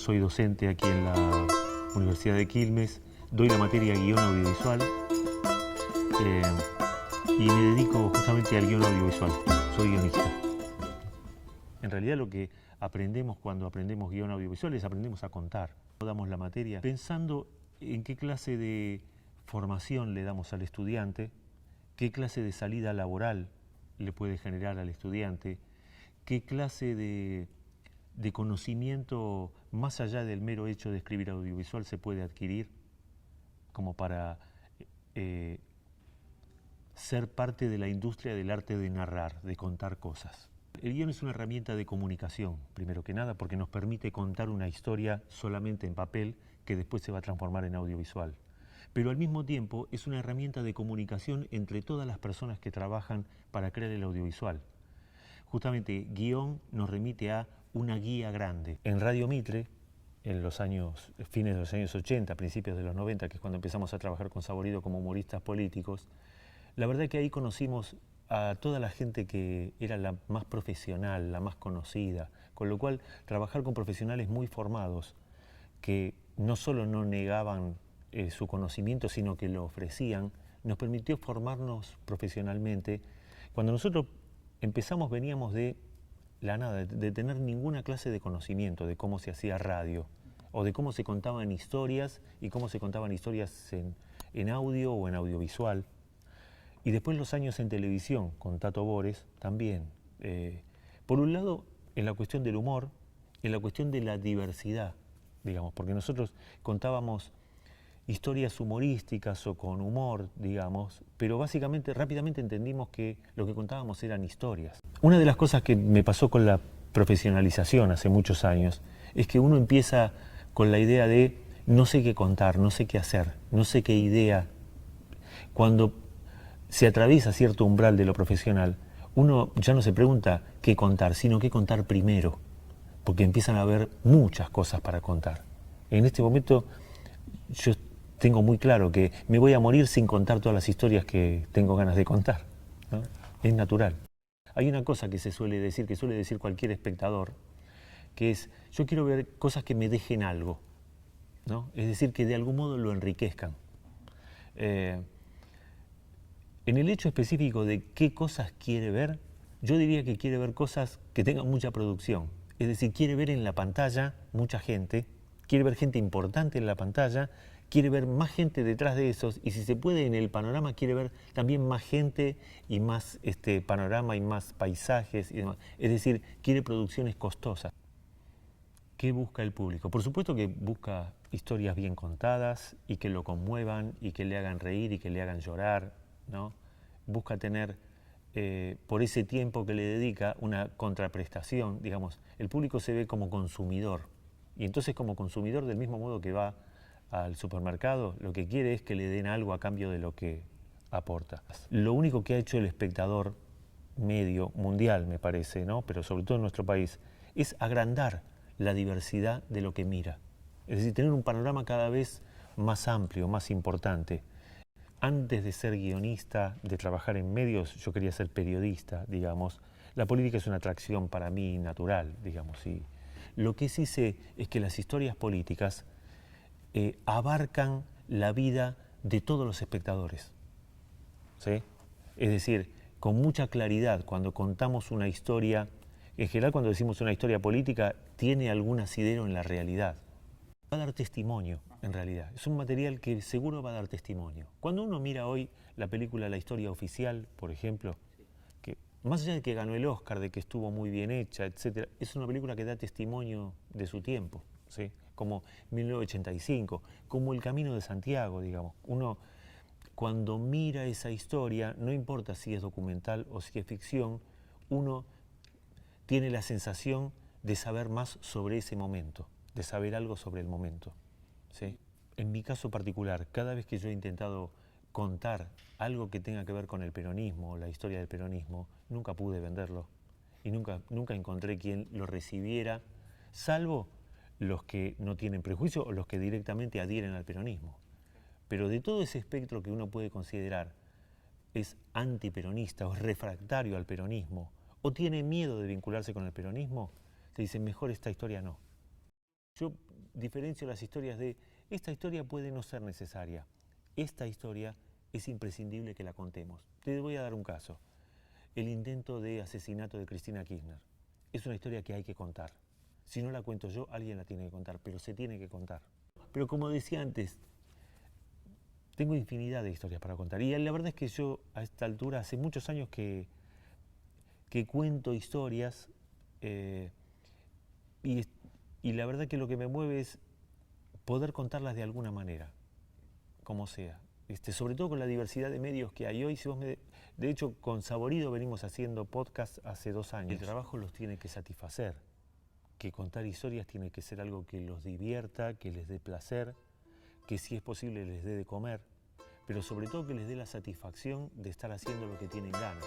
soy docente aquí en la Universidad de Quilmes, doy la materia guión audiovisual y me dedico justamente al guión audiovisual, soy guionista. En realidad lo que aprendemos cuando aprendemos guión audiovisual es aprendemos a contar. Damos la materia pensando en qué clase de formación le damos al estudiante, qué clase de salida laboral le puede generar al estudiante, qué clase de conocimiento más allá del mero hecho de escribir audiovisual se puede adquirir como para ser parte de la industria del arte de narrar, de contar cosas. El guión es una herramienta de comunicación, primero que nada, porque nos permite contar una historia solamente en papel que después se va a transformar en audiovisual. Pero al mismo tiempo es una herramienta de comunicación entre todas las personas que trabajan para crear el audiovisual. Justamente, guión nos remite a una guía grande. En Radio Mitre, en los años, fines de los años 80, principios de los 90, que es cuando empezamos a trabajar con Saborido como humoristas políticos, la verdad que ahí conocimos a toda la gente que era la más profesional, la más conocida, con lo cual trabajar con profesionales muy formados, que no solo no negaban su conocimiento, sino que lo ofrecían, nos permitió formarnos profesionalmente. Cuando nosotros empezamos veníamos de la nada, de tener ninguna clase de conocimiento de cómo se hacía radio, o de cómo se contaban historias y cómo se contaban historias en audio o en audiovisual. Y después los años en televisión, con Tato Bores, también. Por un lado, en la cuestión del humor, en la cuestión de la diversidad, digamos, porque nosotros contábamos historias humorísticas o con humor, digamos, pero básicamente, rápidamente entendimos que lo que contábamos eran historias. Una de las cosas que me pasó con la profesionalización hace muchos años es que uno empieza con la idea de no sé qué contar, no sé qué hacer, no sé qué idea. Cuando se atraviesa cierto umbral de lo profesional, uno ya no se pregunta qué contar, sino qué contar primero, porque empiezan a haber muchas cosas para contar. En este momento yo tengo muy claro que me voy a morir sin contar todas las historias que tengo ganas de contar, ¿no? Es natural. Hay una cosa que suele decir cualquier espectador, que es, yo quiero ver cosas que me dejen algo, ¿no? Es decir, que de algún modo lo enriquezcan. En el hecho específico de qué cosas quiere ver, yo diría que quiere ver cosas que tengan mucha producción. Es decir, quiere ver en la pantalla mucha gente, quiere ver gente importante en la pantalla, quiere ver más gente detrás de esos y si se puede en el panorama quiere ver también más gente y más panorama y más paisajes y demás. Es decir, quiere producciones costosas. ¿Qué busca el público? Por supuesto que busca historias bien contadas y que lo conmuevan y que le hagan reír y que le hagan llorar, ¿no? Busca tener, por ese tiempo que le dedica, una contraprestación, digamos. El público se ve como consumidor y entonces como consumidor, del mismo modo que va al supermercado, lo que quiere es que le den algo a cambio de lo que aporta. Lo único que ha hecho el espectador medio mundial, me parece, ¿no? Pero sobre todo en nuestro país, es agrandar la diversidad de lo que mira. Es decir, tener un panorama cada vez más amplio, más importante. Antes de ser guionista, de trabajar en medios, yo quería ser periodista, digamos. La política es una atracción para mí natural, digamos. Y lo que sí sé es que las historias políticas abarcan la vida de todos los espectadores, ¿sí? Es decir, con mucha claridad, cuando contamos una historia, en general cuando decimos una historia política, tiene algún asidero en la realidad. Va a dar testimonio, en realidad. Es un material que seguro va a dar testimonio. Cuando uno mira hoy la película La historia oficial, por ejemplo, que más allá de que ganó el Oscar, de que estuvo muy bien hecha, etc., es una película que da testimonio de su tiempo, ¿sí? Como 1985, como El Camino de Santiago, digamos. Uno, cuando mira esa historia, no importa si es documental o si es ficción, uno tiene la sensación de saber más sobre ese momento, de saber algo sobre el momento, ¿sí? En mi caso particular, cada vez que yo he intentado contar algo que tenga que ver con el peronismo, la historia del peronismo, nunca pude venderlo y nunca encontré quien lo recibiera, salvo los que no tienen prejuicio o los que directamente adhieren al peronismo. Pero de todo ese espectro que uno puede considerar es antiperonista o es refractario al peronismo o tiene miedo de vincularse con el peronismo, te dicen mejor esta historia no. Yo diferencio las historias de esta historia puede no ser necesaria, esta historia es imprescindible que la contemos. Te voy a dar un caso, el intento de asesinato de Cristina Kirchner. Es una historia que hay que contar. Si no la cuento yo, alguien la tiene que contar, pero se tiene que contar. Pero como decía antes, tengo infinidad de historias para contar. Y la verdad es que yo a esta altura hace muchos años que cuento historias y la verdad que lo que me mueve es poder contarlas de alguna manera, como sea. Sobre todo con la diversidad de medios que hay hoy. De hecho, con Saborido venimos haciendo podcast hace 2 años. El trabajo los tiene que satisfacer, que contar historias tiene que ser algo que los divierta, que les dé placer, que si es posible les dé de comer, pero sobre todo que les dé la satisfacción de estar haciendo lo que tienen ganas.